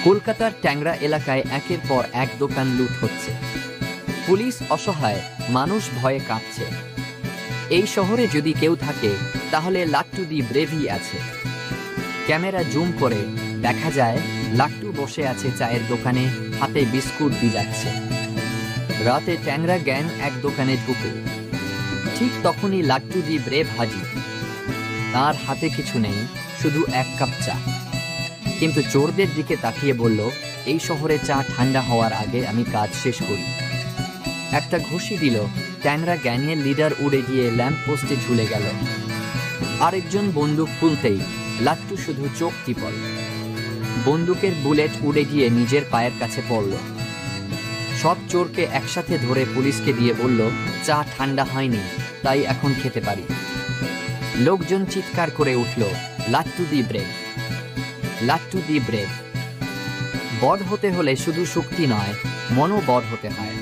কলকাতার ট্যাংরা এলাকায় একের পর এক দোকান লুট হচ্ছে। পুলিশ অসহায়, মানুষ ভয়ে কাঁপছে। এই শহরে যদি কেউ থাকে তাহলে লাট্টু দি ব্রেভি আছে। ক্যামেরা জুম করে দেখা যায় লাট্টু বসে আছে চায়ের দোকানে, হাতে বিস্কুট যাচ্ছে। রাতে ট্যাংরা গ্যাং এক দোকানে ঢুকে, ঠিক তখনই লাট্টু দি ব্রেভ হাজির। তার হাতে কিছু নেই, শুধু এক কাপ চা। কিন্তু চোরদের দিকে তাকিয়ে বলল, এই শহরে চা ঠান্ডা হওয়ার আগে আমি কাজ শেষ করি। একটা ঘুষি দিল, ট্যাংরা গ্যাংয়ের লিডার উড়ে গিয়ে ল্যাম্প পোস্টে ঝুলে গেল। আরেকজন বন্দুক তুলতেই লাট্টু শুধু চোখ টিপল। বন্দুকের বুলেট উড়ে গিয়ে নিজের পায়ের কাছে পড়ল। সব চোরকে একসাথে ধরে পুলিশকে দিয়ে বলল, চা ঠান্ডা হয়নি, তাই এখন খেতে পারি। লোকজন চিৎকার করে উঠল, লাট্টু দি ব্রেভ, লাট্টু দি ব্রেভ। বড় হতে হলে শুধু শক্তি নয়, মনও বড় হতে হয়।